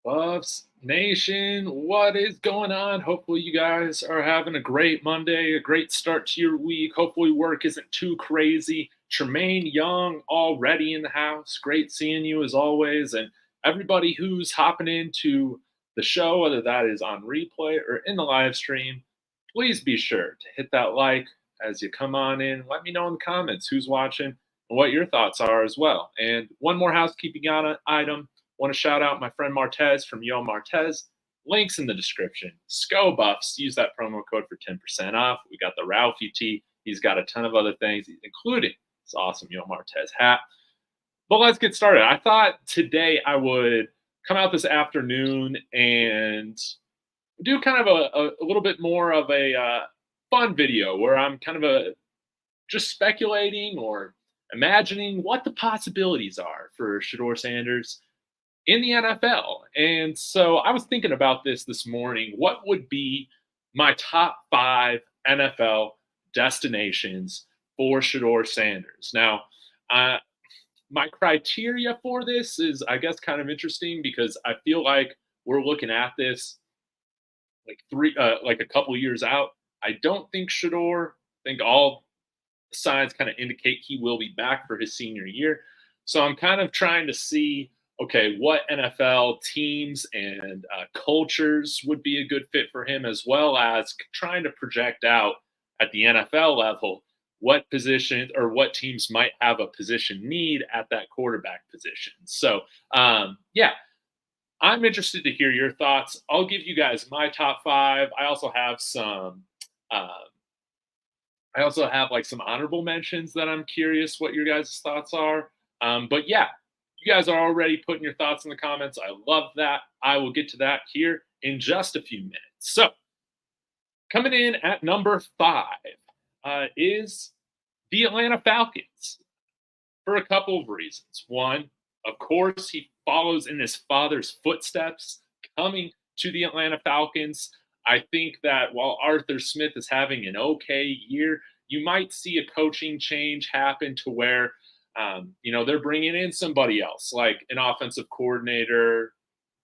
Buffs Nation, what is going on? Hopefully, you guys are having a great Monday, a great start to your week. Hopefully, work isn't too crazy. Tremaine Young already in the house. Great seeing you as always. And everybody who's hopping into the show, whether that is on replay or in the live stream, please be sure to hit that like as you come on in. Let me know in the comments who's watching and what your thoughts are as well. And one more housekeeping item. Want to shout out my friend Martez from Yo Martez. Links in the description. SCO Buffs. Use that promo code for 10% off. We got the Ralphie tee. He's got a ton of other things, including this awesome Yo Martez hat. But let's get started. I thought today I would come out this afternoon and do kind of a little bit more of a fun video where I'm kind of just speculating or imagining what the possibilities are for Shedeur Sanders in the NFL. And so I was thinking about this morning. What would be my top 5 NFL destinations for Shedeur Sanders? Now, my criteria for this is, I guess, kind of interesting because I feel like we're looking at this like a couple years out. I don't think Shedeur. I think all signs kind of indicate he will be back for his senior year. So I'm kind of trying to see, okay, what NFL teams and cultures would be a good fit for him, as well as trying to project out at the NFL level what position or what teams might have a position need at that quarterback position. So, yeah, I'm interested to hear your thoughts. I'll give you guys my top 5. I also have some. I also have like some honorable mentions that I'm curious what your guys' thoughts are. But yeah, you guys are already putting your thoughts in the comments. I love that. I will get to that here in just a few minutes. So, coming in at number 5 is the Atlanta Falcons for a couple of reasons. One, of course, he follows in his father's footsteps coming to the Atlanta Falcons. I think that while Arthur Smith is having an okay year, you might see a coaching change happen to where, they're bringing in somebody else, like an offensive coordinator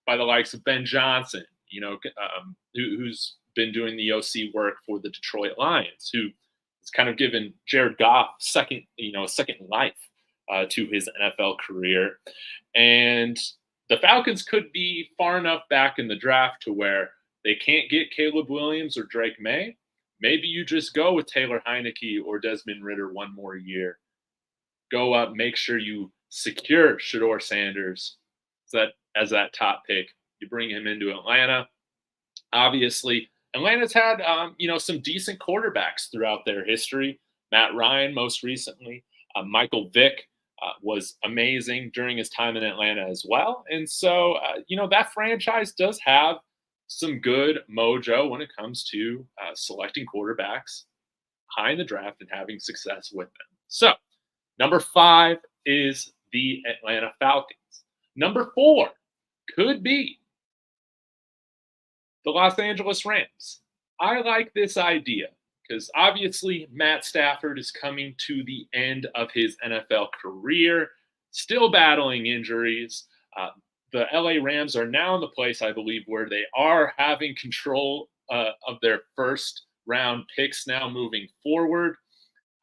by the likes of Ben Johnson, who's been doing the OC work for the Detroit Lions, who has kind of given Jared Goff second life to his NFL career. And the Falcons could be far enough back in the draft to where they can't get Caleb Williams or Drake May. Maybe you just go with Taylor Heineke or Desmond Ridder one more year. Go up, make sure you secure Shedeur Sanders as that top pick. You bring him into Atlanta. Obviously, Atlanta's had some decent quarterbacks throughout their history. Matt Ryan, most recently. Michael Vick was amazing during his time in Atlanta as well. And so, that franchise does have some good mojo when it comes to selecting quarterbacks high in the draft and having success with them. So, number 5 is the Atlanta Falcons. Number 4 could be the Los Angeles Rams. I like this idea because obviously Matt Stafford is coming to the end of his NFL career, still battling injuries. The LA Rams are now in the place, I believe, where they are having control of their first round picks now moving forward.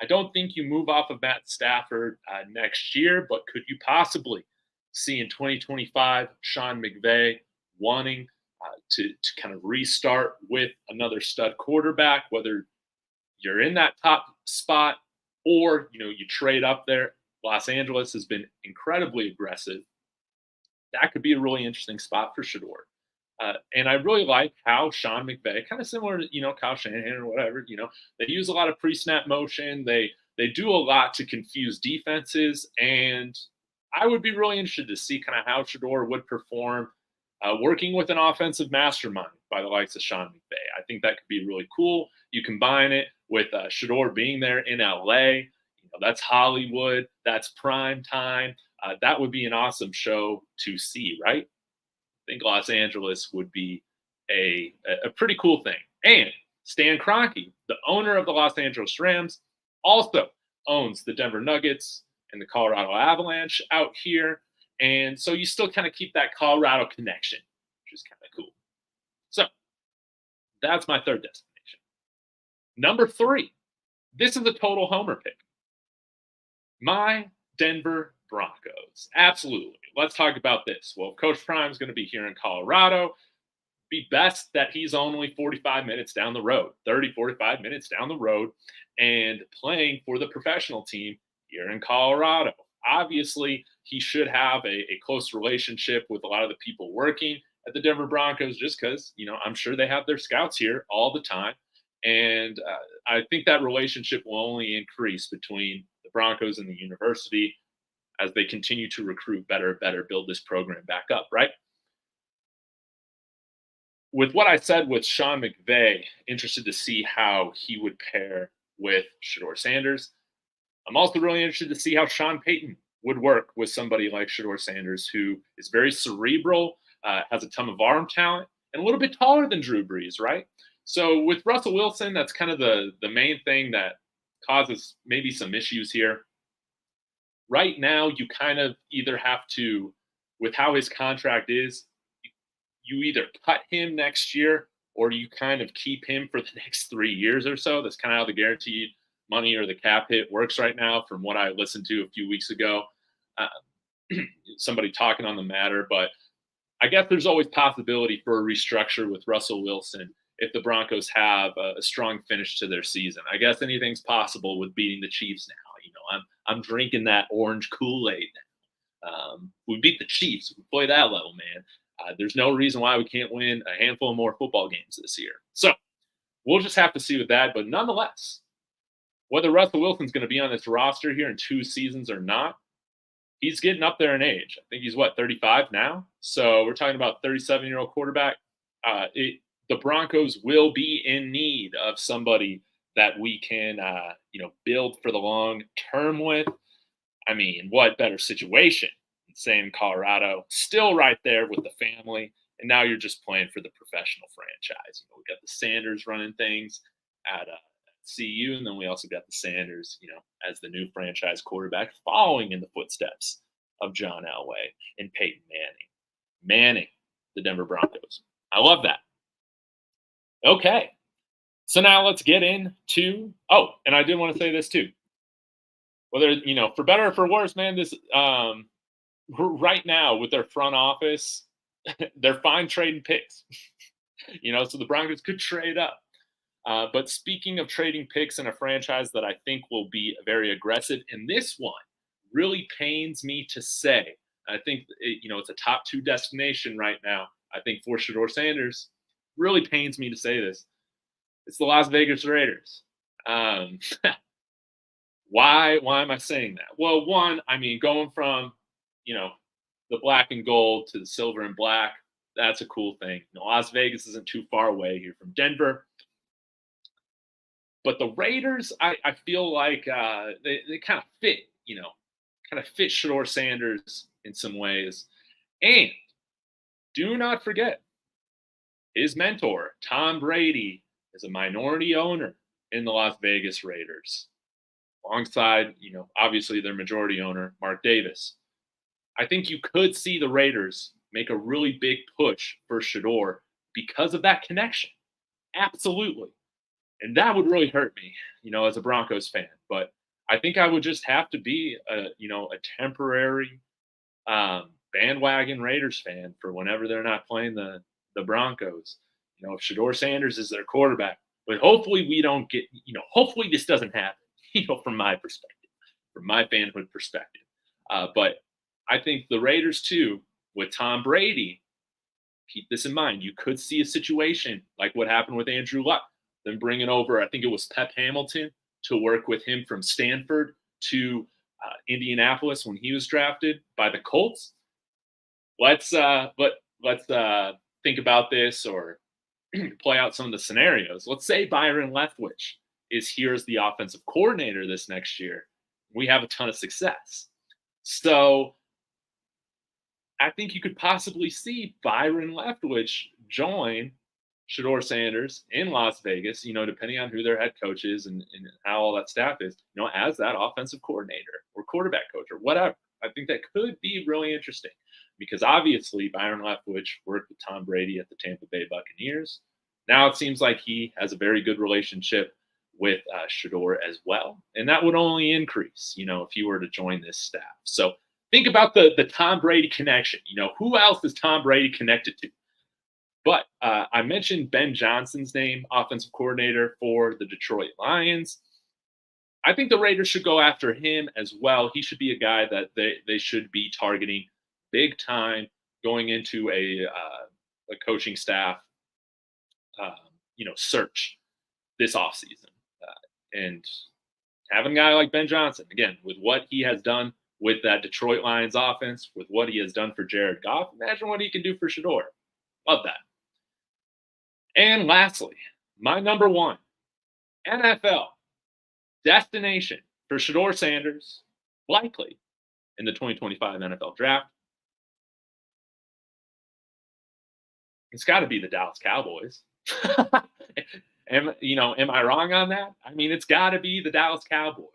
I don't think you move off of Matt Stafford next year, but could you possibly see in 2025 Sean McVay wanting to kind of restart with another stud quarterback, whether you're in that top spot or you trade up there? Los Angeles has been incredibly aggressive. That could be a really interesting spot for Shedeur. And I really like how Sean McVay, kind of similar to, Kyle Shanahan or whatever, they use a lot of pre-snap motion. They do a lot to confuse defenses. And I would be really interested to see kind of how Shedeur would perform working with an offensive mastermind by the likes of Sean McVay. I think that could be really cool. You combine it with Shedeur being there in LA. That's Hollywood. That's prime time. That would be an awesome show to see, right? I think Los Angeles would be a pretty cool thing. And Stan Kroenke, the owner of the Los Angeles Rams, also owns the Denver Nuggets and the Colorado Avalanche out here. And so you still kind of keep that Colorado connection which is kind of cool. So that's my third destination. Number 3, this is a total homer pick. My Denver Broncos. Absolutely. Let's talk about this. Well, Coach Prime's going to be here in Colorado. Be best that he's only 45 minutes down the road, 30, 45 minutes down the road, and playing for the professional team here in Colorado. Obviously, he should have a close relationship with a lot of the people working at the Denver Broncos just because, I'm sure they have their scouts here all the time. And I think that relationship will only increase between the Broncos and the university as they continue to recruit better, build this program back up, right? With what I said with Sean McVay, interested to see how he would pair with Shedeur Sanders. I'm also really interested to see how Sean Payton would work with somebody like Shedeur Sanders, who is very cerebral, has a ton of arm talent, and a little bit taller than Drew Brees, right? So with Russell Wilson, that's kind of the main thing that causes maybe some issues here. Right now, you kind of either have to, with how his contract is, you either cut him next year or you kind of keep him for the next 3 years or so. That's kind of how the guaranteed money or the cap hit works right now, from what I listened to a few weeks ago. Somebody talking on the matter, but I guess there's always possibility for a restructure with Russell Wilson if the Broncos have a strong finish to their season. I guess anything's possible with beating the Chiefs now. I'm drinking that orange Kool-Aid now. We beat the Chiefs. We play that level, man. There's no reason why we can't win a handful of more football games this year. So we'll just have to see with that. But nonetheless, whether Russell Wilson's going to be on this roster here in 2 seasons or not, he's getting up there in age. I think he's, 35 now? So we're talking about a 37-year-old quarterback. The Broncos will be in need of somebody that we can, build for the long term with. I mean, what better situation? Same Colorado, still right there with the family, and now you're just playing for the professional franchise. We got the Sanders running things at CU, and then we also got the Sanders, as the new franchise quarterback, following in the footsteps of John Elway and Peyton Manning, the Denver Broncos. I love that. Okay, so now let's get into. Oh, and I did want to say this too. Whether for better or for worse, man, this. Right now with their front office, they're fine trading picks. So the Broncos could trade up. But speaking of trading picks in a franchise that I think will be very aggressive, and this one really pains me to say, I think it's a top 2 destination right now. I think for Shedeur Sanders, really pains me to say this. It's the Las Vegas Raiders. Why am I saying that? Well, one, going from the black and gold to the silver and black, that's a cool thing. Las Vegas isn't too far away here from Denver. But the Raiders, I feel like they kind of fit, fit Shedeur Sanders in some ways. And do not forget, his mentor, Tom Brady, is a minority owner in the Las Vegas Raiders, alongside, obviously their majority owner, Mark Davis. I think you could see the Raiders make a really big push for Shedeur because of that connection. Absolutely. And that would really hurt me, as a Broncos fan. But I think I would just have to be a temporary bandwagon Raiders fan for whenever they're not playing the Broncos. If Shedeur Sanders is their quarterback. But hopefully we don't get, hopefully this doesn't happen, from my perspective, from my fanhood perspective. But I think the Raiders, too, with Tom Brady, keep this in mind. You could see a situation like what happened with Andrew Luck, then bringing over, I think it was Pep Hamilton, to work with him from Stanford to Indianapolis when he was drafted by the Colts. Let's think about this or play out some of the scenarios. Let's say Byron Leftwich is here as the offensive coordinator this next year. We have a ton of success. So I think you could possibly see Byron Leftwich join Shedeur Sanders in Las Vegas, depending on who their head coach is and how all that staff is, as that offensive coordinator or quarterback coach or whatever. I think that could be really interesting because obviously Byron Leftwich worked with Tom Brady at the Tampa Bay Buccaneers. Now it seems like he has a very good relationship with Shedeur as well, and that would only increase, if he were to join this staff. So think about the Tom Brady connection. Who else is Tom Brady connected to? But I mentioned Ben Johnson's name, offensive coordinator for the Detroit Lions. I think the Raiders should go after him as well. He should be a guy that they should be targeting big time going into a coaching staff, search this offseason. And having a guy like Ben Johnson, again, with what he has done with that Detroit Lions offense, with what he has done for Jared Goff, imagine what he can do for Shedeur. Love that. And lastly, my number one NFL destination for Shedeur Sanders, likely in the 2025 NFL Draft. It's got to be the Dallas Cowboys. Am I wrong on that? I mean, it's got to be the Dallas Cowboys.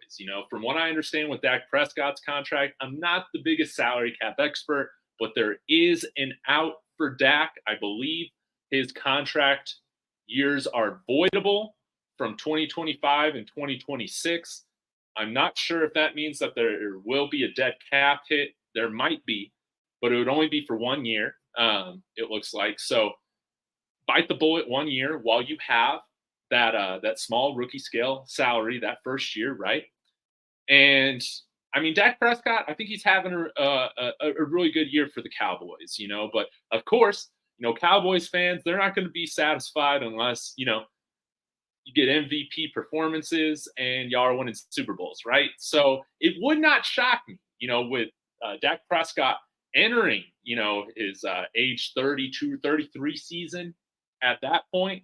From what I understand with Dak Prescott's contract, I'm not the biggest salary cap expert, but there is an out for Dak. I believe his contract years are voidable from 2025 and 2026. I'm not sure if that means that there will be a dead cap hit. There might be, but it would only be for 1 year, it looks like. So bite the bullet 1 year while you have that small rookie scale salary that first year, right? And I mean, Dak Prescott, I think he's having a really good year for the Cowboys, But of course, Cowboys fans, they're not going to be satisfied unless, you get MVP performances and y'all are winning Super Bowls, right? So it would not shock me, with Dak Prescott entering, his age 32, 33 season at that point.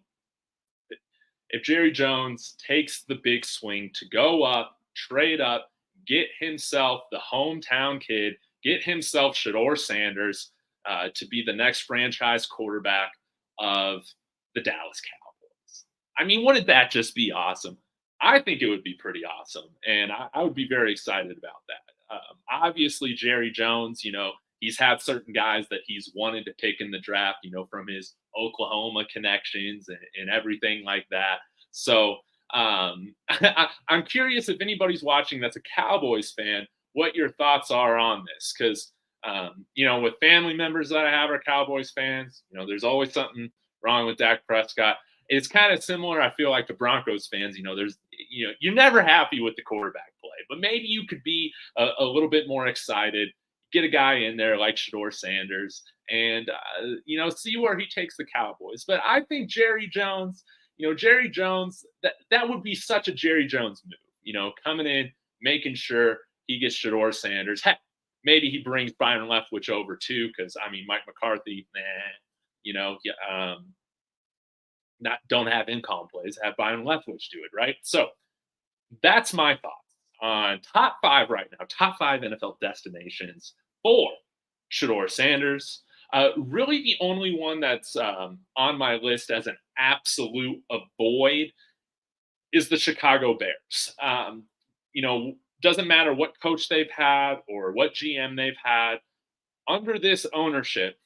If Jerry Jones takes the big swing to go up, trade up, get himself the hometown kid, get himself Shedeur Sanders to be the next franchise quarterback of the Dallas Cowboys. I mean, wouldn't that just be awesome? I think it would be pretty awesome, and I would be very excited about that. Obviously, Jerry Jones, he's had certain guys that he's wanted to pick in the draft, from his Oklahoma connections and everything like that. So I'm curious if anybody's watching that's a Cowboys fan, what your thoughts are on this. Because, with family members that I have are Cowboys fans, there's always something wrong with Dak Prescott. It's kind of similar, I feel like, to Broncos fans. You're never happy with the quarterback play, but maybe you could be a little bit more excited, get a guy in there like Shedeur Sanders and, see where he takes the Cowboys. But I think Jerry Jones, that would be such a Jerry Jones move, coming in, making sure he gets Shedeur Sanders. Heck, maybe he brings Byron Leftwich over too, because, Mike McCarthy, don't have in-call plays, have Byron Leftwich do it, right? So that's my thoughts on top 5 right now, top 5 NFL destinations for Shedeur Sanders. Really the only one that's on my list as an absolute avoid is the Chicago Bears. Doesn't matter what coach they've had or what GM they've had, under this ownership,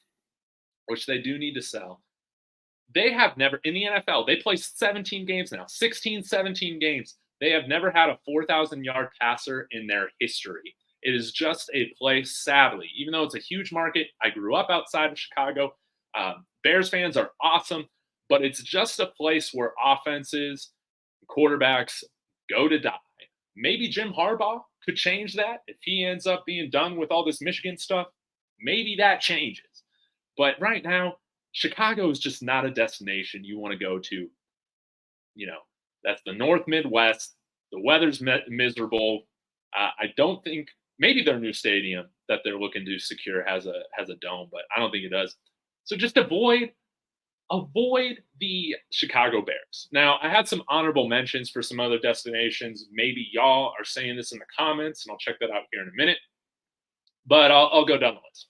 which they do need to sell, they have never, in the NFL, they play 17 games now, 16, 17 games. They have never had a 4,000-yard passer in their history. It is just a place, sadly, even though it's a huge market. I grew up outside of Chicago. Bears fans are awesome, but it's just a place where offenses, quarterbacks go to die. Maybe Jim Harbaugh could change that if he ends up being done with all this Michigan stuff. Maybe that changes. But right now, Chicago is just not a destination you want to go to. That's the North Midwest. The weather's miserable. I don't think, maybe their new stadium that they're looking to secure has a dome, but I don't think it does. So just avoid the Chicago Bears. Now, I had some honorable mentions for some other destinations. Maybe y'all are saying this in the comments, and I'll check that out here in a minute. But I'll go down the list.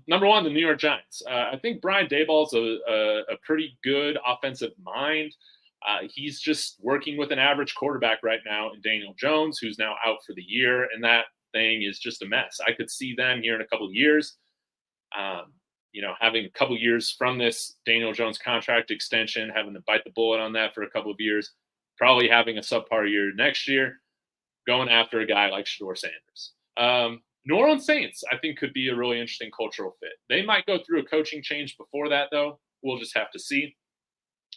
Number 1, the New York Giants. I think Brian Daboll's a pretty good offensive mind. He's just working with an average quarterback right now in Daniel Jones, who's now out for the year, and that thing is just a mess. I could see them here in a couple of years, having a couple of years from this Daniel Jones contract extension, having to bite the bullet on that for a couple of years, probably having a subpar year next year, going after a guy like Shedeur Sanders. New Orleans Saints, I think, could be a really interesting cultural fit. They might go through a coaching change before that, though. We'll just have to see.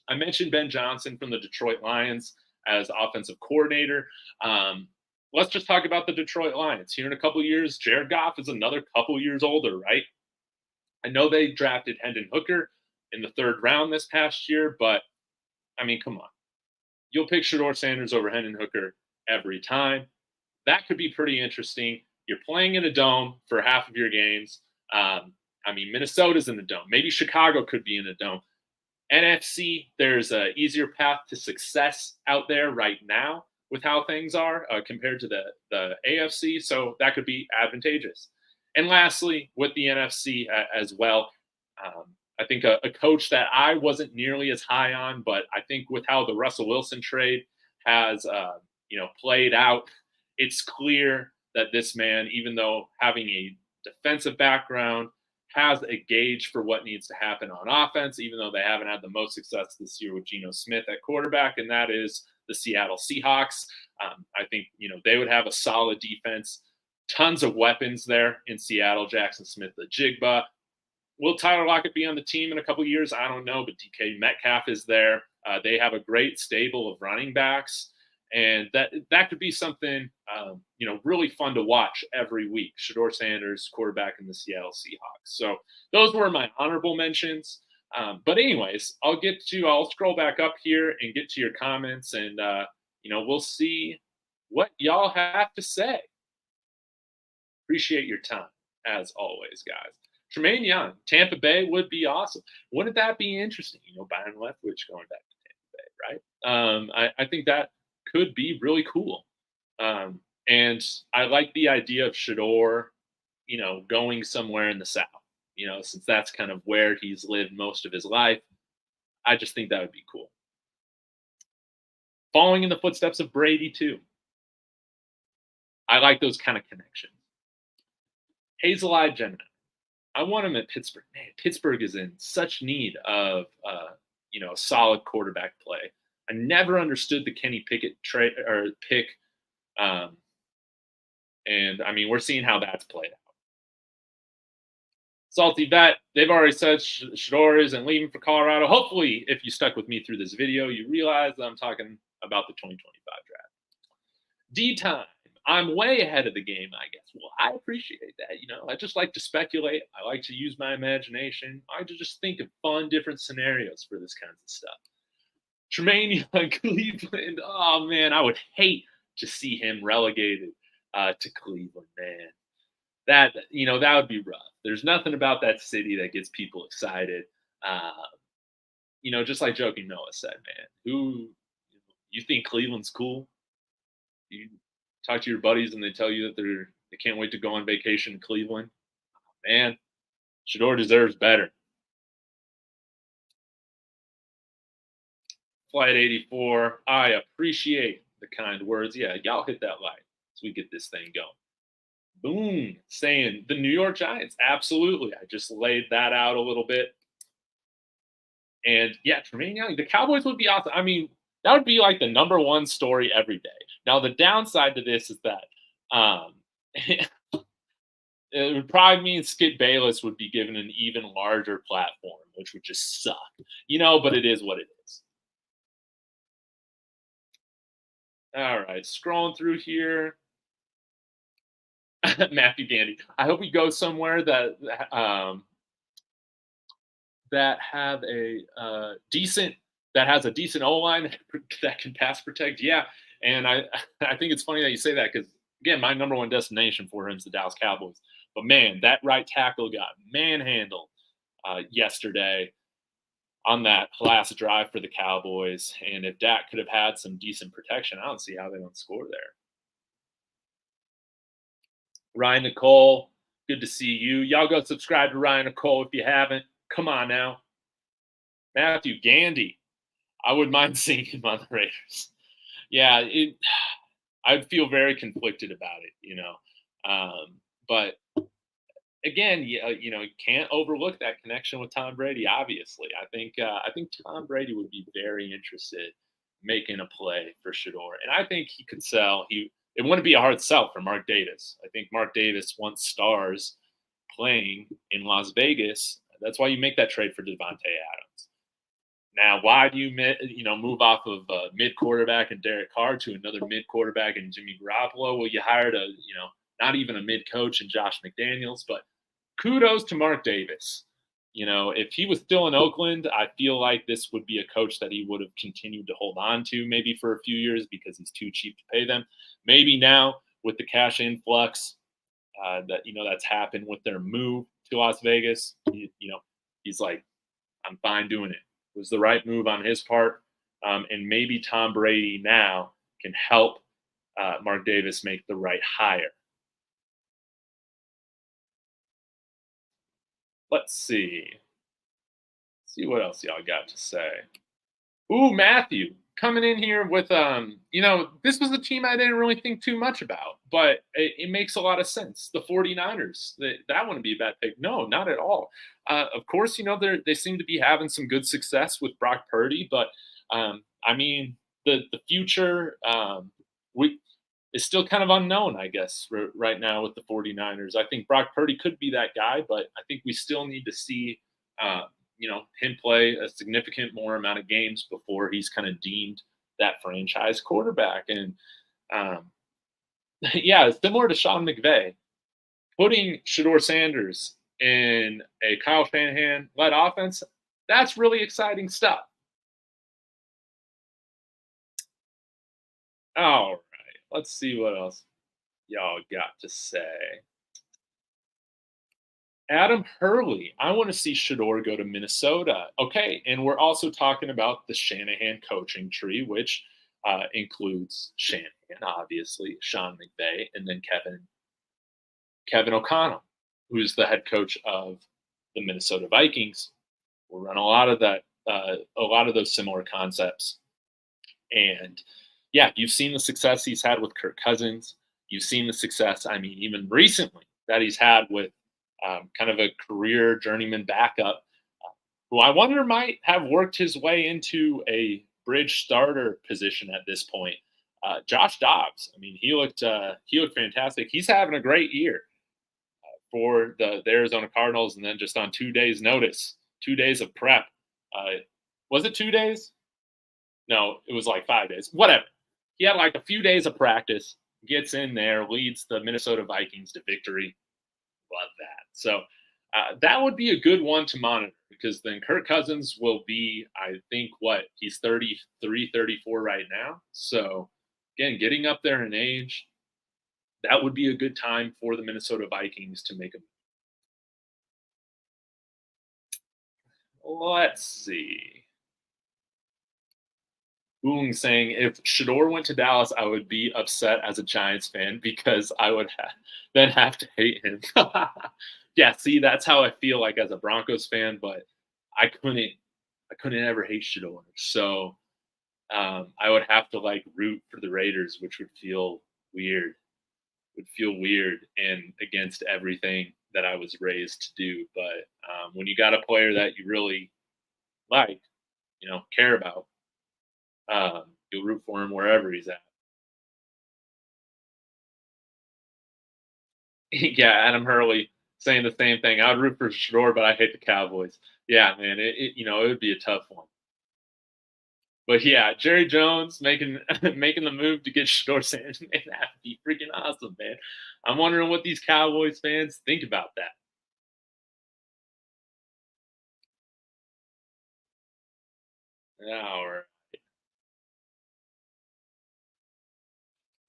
I mentioned Ben Johnson from the Detroit Lions as offensive coordinator. Let's just talk about the Detroit Lions. Here in a couple of years, Jared Goff is another couple years older, right? I know they drafted Hendon Hooker in the 3rd round this past year, but, I mean, come on. You'll pick Shedeur Sanders over Hendon Hooker every time. That could be pretty interesting. You're playing in a dome for half of your games. Minnesota's in the dome. Maybe Chicago could be in a dome. NFC, there's an easier path to success out there right now with how things are compared to the AFC. So that could be advantageous. And lastly, with the NFC as well, I think a coach that I wasn't nearly as high on, but I think with how the Russell Wilson trade has played out, it's clear that this man, even though having a defensive background, has a gauge for what needs to happen on offense, even though they haven't had the most success this year with Geno Smith at quarterback, and that is the Seattle Seahawks. I think, they would have a solid defense, tons of weapons there in Seattle, Jackson Smith, the Jigba. Will Tyler Lockett be on the team in a couple of years? I don't know, but DK Metcalf is there. They have a great stable of running backs. And that could be something, really fun to watch every week. Shedeur Sanders, quarterback in the Seattle Seahawks. So those were my honorable mentions. But anyways, I'll scroll back up here and get to your comments, and, we'll see what y'all have to say. Appreciate your time, as always, guys. Tremaine Young, Tampa Bay would be awesome. Wouldn't that be interesting? Byron Leftwich going back to Tampa Bay, right? I think that could be really cool. And I like the idea of Shedeur, going somewhere in the South, since that's kind of where he's lived most of his life. I just think that would be cool. Following in the footsteps of Brady, too. I like those kind of connections. Hazel Eye Gemini. I want him at Pittsburgh. Man, Pittsburgh is in such need of, solid quarterback play. I never understood the Kenny Pickett pick. We're seeing how that's played out. Salty Vet, they've already said Shedeur isn't leaving for Colorado. Hopefully, if you stuck with me through this video, you realize that I'm talking about the 2025 draft. D-Time. I'm way ahead of the game, I guess. Well, I appreciate that. I just like to speculate. I like to use my imagination. I like to just think of fun, different scenarios for this kinds of stuff. Tremaine Young, Cleveland. Oh, man, I would hate to see him relegated to Cleveland, man. That would be rough. There's nothing about that city that gets people excited. Just like Joking Noah said, man. You think Cleveland's cool? You talk to your buddies and they tell you that they can't wait to go on vacation in Cleveland. Man, Shedeur deserves better. Flight 84, I appreciate the kind words. Yeah, y'all hit that like so we get this thing going. Boom, saying the New York Giants. Absolutely. I just laid that out a little bit. And yeah, Tremaine Young, the Cowboys would be awesome. That would be like the number one story every day. Now, the downside to this is that it would probably mean Skip Bayless would be given an even larger platform, which would just suck. But it is what it is. All right, scrolling through here. Matthew Gandy. I hope we go somewhere that has a decent O-line that can pass protect. Yeah, and I think it's funny that you say that because, again, my number one destination for him is the Dallas Cowboys. But, man, that right tackle got manhandled yesterday on that last drive for the Cowboys. And if Dak could have had some decent protection, I don't see how they don't score there. Ryan Nicole, good to see you. Y'all go subscribe to Ryan Nicole if you haven't. Come on now. Matthew Gandy, I wouldn't mind seeing him on the Raiders. Yeah, I'd feel very conflicted about it, But again, you can't overlook that connection with Tom Brady. Obviously, I think Tom Brady would be very interested making a play for Shedeur, and I think he could sell. It wouldn't be a hard sell for Mark Davis. I think Mark Davis wants stars playing in Las Vegas. That's why you make that trade for Devontae Adams. Now, why do you move off of a mid quarterback and Derek Carr to another mid quarterback and Jimmy Garoppolo? Well, you hired not even a mid coach and Josh McDaniels, but kudos to Mark Davis. If he was still in Oakland, I feel like this would be a coach that he would have continued to hold on to maybe for a few years because he's too cheap to pay them. Maybe now with the cash influx that's happened with their move to Las Vegas, he's like, I'm fine doing it. It was the right move on his part, and maybe Tom Brady now can help Mark Davis make the right hire. Let's see. See what else y'all got to say. Ooh, Matthew coming in here with this was a team I didn't really think too much about, but it makes a lot of sense. The 49ers, that wouldn't be a bad pick. No, not at all. Of course, they seem to be having some good success with Brock Purdy, but the future is still kind of unknown, I guess, right now with the 49ers. I think Brock Purdy could be that guy, but I think we still need to see him play a significant more amount of games before he's kind of deemed that franchise quarterback. And similar to Sean McVay, putting Shedeur Sanders in a Kyle Shanahan-led offense, that's really exciting stuff. All right, let's see what else y'all got to say. Adam Hurley, I want to see Shedeur go to Minnesota. Okay, and we're also talking about the Shanahan coaching tree, which includes Shanahan, obviously, Sean McVay, and then Kevin O'Connell, who's the head coach of the Minnesota Vikings. We'll run a lot of those similar concepts. And yeah, you've seen the success he's had with Kirk Cousins. You've seen the success, even recently, that he's had with kind of a career journeyman backup, who I wonder might have worked his way into a bridge starter position at this point. Josh Dobbs. He looked fantastic. He's having a great year for the Arizona Cardinals, and then just on 2 days' notice, 2 days of prep. Was it 2 days? No, it was like 5 days. Whatever. He had like a few days of practice, gets in there, leads the Minnesota Vikings to victory. Love that. So that would be a good one to monitor, because then Kirk Cousins will be, I think, he's 33, 34 right now. So again, getting up there in age, that would be a good time for the Minnesota Vikings to make a move. Let's see. Boong saying, if Shedeur went to Dallas, I would be upset as a Giants fan because I would then have to hate him. Yeah, see, that's how I feel like as a Broncos fan, but I couldn't ever hate Shedeur. So I would have to root for the Raiders, which would feel weird. And against everything that I was raised to do. But when you got a player that you really like, care about, you'll root for him wherever he's at. Yeah, Adam Hurley saying the same thing. I would root for Shedeur, but I hate the Cowboys. Yeah, man, it would be a tough one. But yeah, Jerry Jones making the move to get Shedeur Sanders, man, that'd be freaking awesome, man. I'm wondering what these Cowboys fans think about that. All right.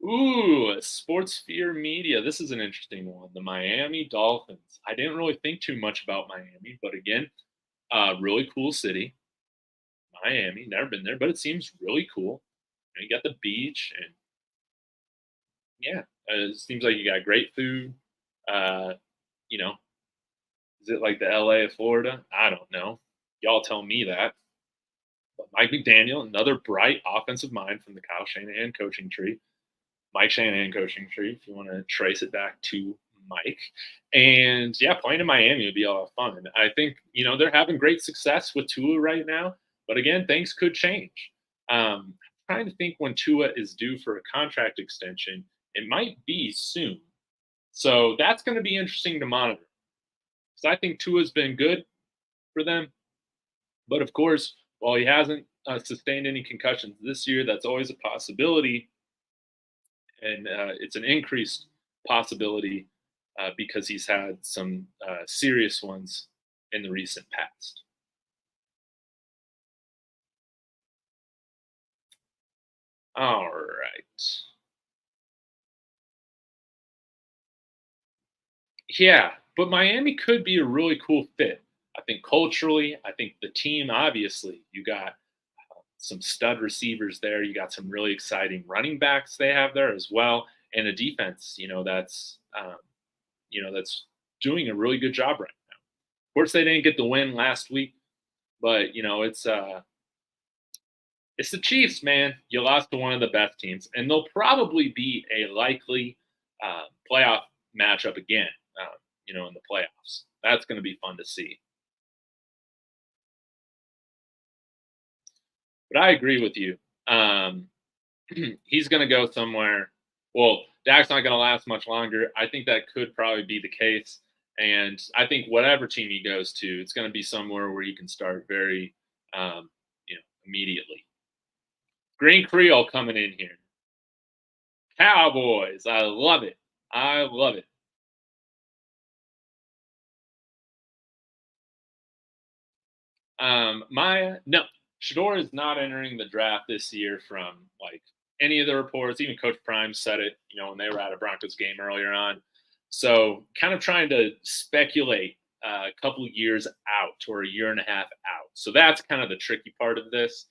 Ooh, Sportsphere Media. This is an interesting one. The Miami Dolphins. I didn't really think too much about Miami, but again, really cool city. Miami, never been there, but it seems really cool. You got the beach, and yeah, it seems like you got great food. Uh, you know, is it like the LA of Florida? I don't know. Y'all tell me that. But Mike McDaniel, another bright offensive mind from the Kyle Shanahan coaching tree. Mike Shanahan coaching tree, if you want to trace it back to Mike. And yeah, playing in Miami would be a lot of fun. And I think, they're having great success with Tua right now. But again, things could change. Trying to think when Tua is due for a contract extension. It might be soon. So that's going to be interesting to monitor. Because I think Tua's been good for them. But of course, while he hasn't sustained any concussions this year, that's always a possibility. And it's an increased possibility because he's had some serious ones in the recent past. All right. Yeah, but Miami could be a really cool fit. I think culturally, I think the team, obviously, you got some stud receivers there. You got some really exciting running backs they have there as well, and a defense, that's doing a really good job right now. Of course, they didn't get the win last week, but it's the Chiefs, man. You lost to one of the best teams, and they'll probably be a likely playoff matchup again. In the playoffs. That's going to be fun to see. But I agree with you. He's going to go somewhere. Well, Dak's not going to last much longer. I think that could probably be the case. And I think whatever team he goes to, it's going to be somewhere where he can start very, immediately. Green Creole coming in here. Cowboys. I love it. I love it. No, Shedeur is not entering the draft this year from like any of the reports. Even Coach Prime said it, when they were at a Broncos game earlier on. So kind of trying to speculate a couple years out or a year and a half out. So that's kind of the tricky part of this.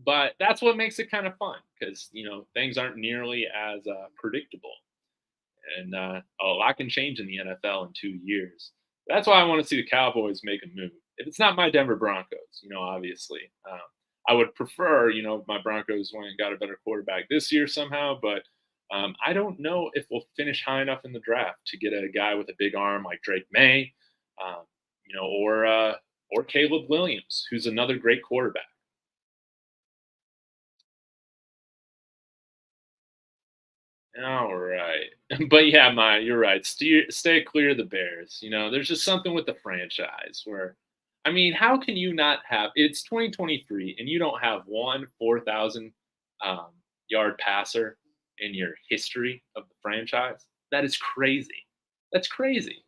But that's what makes it kind of fun because things aren't nearly as predictable, and a lot can change in the NFL in 2 years. That's why I want to see the Cowboys make a move. If it's not my Denver Broncos, obviously, I would prefer, my Broncos went and got a better quarterback this year somehow. But I don't know if we'll finish high enough in the draft to get a guy with a big arm like Drake May, or Caleb Williams, who's another great quarterback. All right. But yeah, you're right. Stay clear of the Bears. There's just something with the franchise where, I mean, how can you not have it's 2023 and you don't have one 4,000 um, yard passer in your history of the franchise? That is crazy. That's crazy.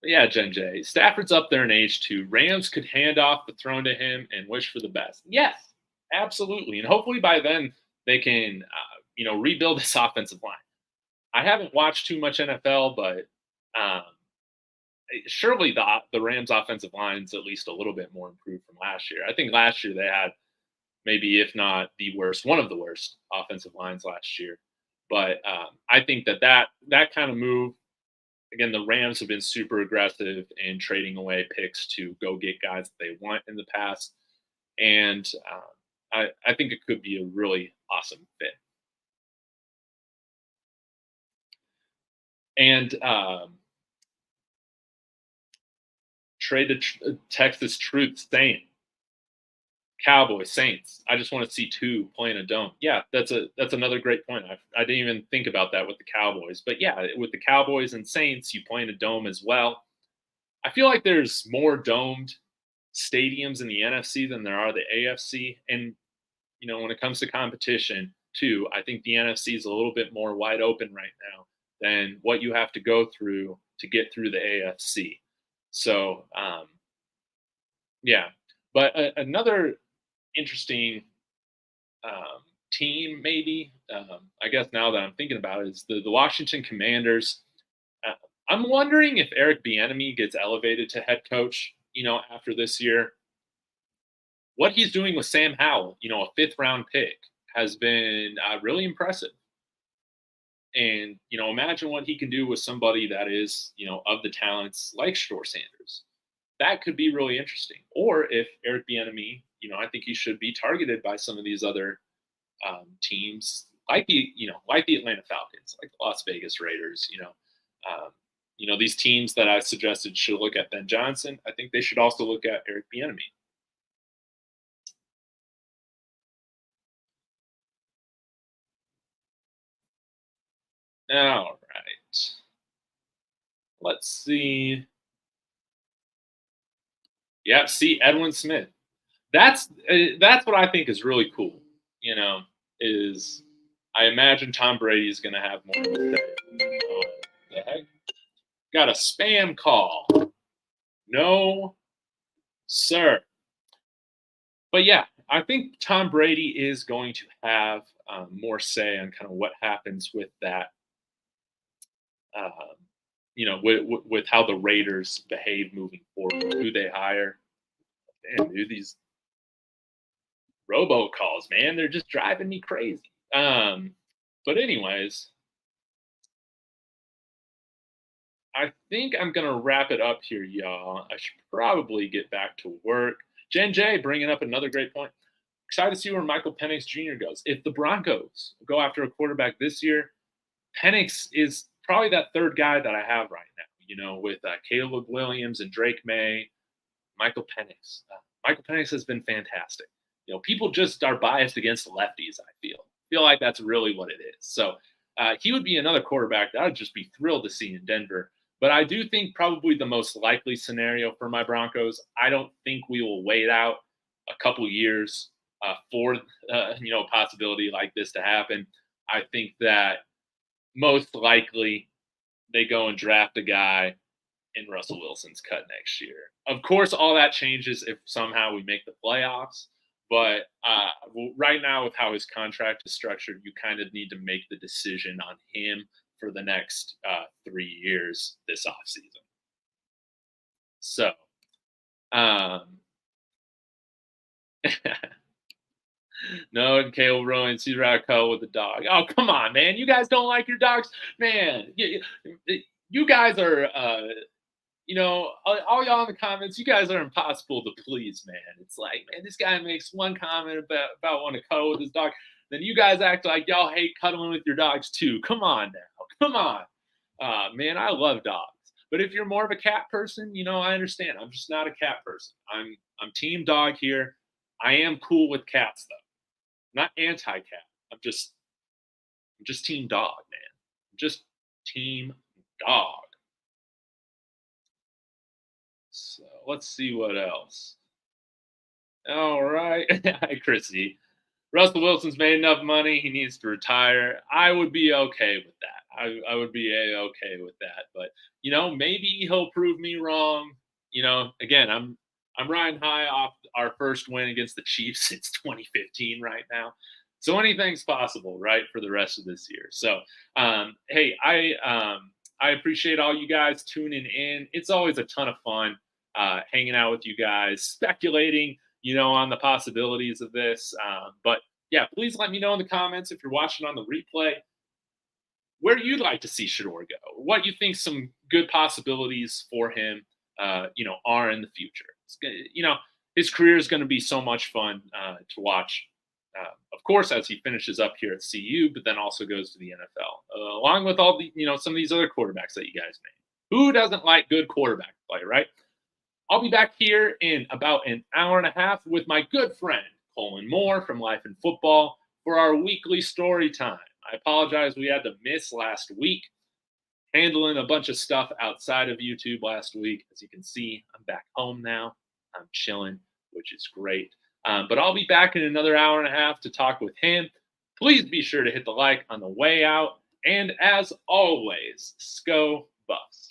But yeah, Jen J. Stafford's up there in age too. Rams could hand off the throne to him and wish for the best. Yes, absolutely. And hopefully by then they can, rebuild this offensive line. I haven't watched too much NFL, but um, surely the Rams' offensive line is at least a little bit more improved from last year. I think last year they had maybe, if not the worst, one of the worst offensive lines last year. But I think that kind of move, again, the Rams have been super aggressive in trading away picks to go get guys that they want in the past, and I think it could be a really awesome fit. And trade the Texas Truth saying Cowboys Saints. I just want to see two playing a dome. Yeah, that's another great point. I didn't even think about that with the Cowboys, but yeah, with the Cowboys and Saints, you play in a dome as well. I feel like there's more domed stadiums in the NFC than there are the AFC, and when it comes to competition too, I think the NFC is a little bit more wide open right now than what you have to go through to get through the AFC. So, yeah. But another interesting team, maybe, I guess now that I'm thinking about it, is the Washington Commanders. Uh, I'm wondering if Eric Bieniemy gets elevated to head coach, after this year. What he's doing with Sam Howell, a fifth round pick, has been really impressive. And, imagine what he can do with somebody that is, of the talents like Shore Sanders. that could be really interesting. Or if Eric Bieniemy, I think he should be targeted by some of these other teams, like the Atlanta Falcons, like the Las Vegas Raiders. These teams that I suggested should look at Ben Johnson. I think they should also look at Eric Bieniemy. All right. Let's see. Yeah, see Edwin Smith. That's what I think is really cool. Is I imagine Tom Brady is going to have more of a say. The heck? Got a spam call. No, sir. But yeah, I think Tom Brady is going to have more say on kind of what happens with that. With how the Raiders behave moving forward, who they hire. Damn, dude, these robocalls, man, they're just driving me crazy. But anyways, I think I'm gonna wrap it up here, y'all. I should probably get back to work. Jen J bringing up another great point. Excited to see where Michael Penix Jr. goes. If the Broncos go after a quarterback this year, Penix is probably that third guy that I have right now. With Caleb Williams and Drake May, Michael Penix. Michael Penix has been fantastic. People just are biased against lefties. I feel like that's really what it is. So he would be another quarterback that I'd just be thrilled to see in Denver. But I do think probably the most likely scenario for my Broncos. I don't think we will wait out a couple years for a possibility like this to happen. I think that most likely they go and draft a guy in Russell Wilson's cut next year. Of course, all that changes if somehow we make the playoffs. But right now, with how his contract is structured, you kind of need to make the decision on him for the next 3 years this offseason. So, no, Caleb Williams, he's radical with the dog. Oh, come on, man. You guys don't like your dogs? Man, you guys are, all y'all in the comments, you guys are impossible to please, man. It's like, man, this guy makes one comment about wanting to cuddle with his dog. Then you guys act like y'all hate cuddling with your dogs too. Come on now. Come on. Man, I love dogs. But if you're more of a cat person, I understand. I'm just not a cat person. I'm team dog here. I am cool with cats though. I'm not anti-cat. I'm just team dog, man. I'm just team dog. So let's see what else. All right. Hi, Chrissy. Russell Wilson's made enough money. He needs to retire. I would be okay with that. I would be okay with that. But, maybe he'll prove me wrong. Again, I'm riding high off our first win against the Chiefs since 2015 right now. So anything's possible, right, for the rest of this year. So, hey, I appreciate all you guys tuning in. It's always a ton of fun hanging out with you guys, speculating, on the possibilities of this. But yeah, please let me know in the comments if you're watching on the replay where you'd like to see Shedeur go, what you think some good possibilities for him, are in the future. His career is going to be so much fun to watch. Of course, as he finishes up here at CU, but then also goes to the NFL, along with all the, some of these other quarterbacks that you guys named. Who doesn't like good quarterback play, right? I'll be back here in about an hour and a half with my good friend, Colin Moore from Life in Football, for our weekly story time. I apologize we had to miss last week, handling a bunch of stuff outside of YouTube last week. As you can see, I'm back home now. I'm chilling, which is great. But I'll be back in another hour and a half to talk with him. Please be sure to hit the like on the way out. And as always, Sco Buffs.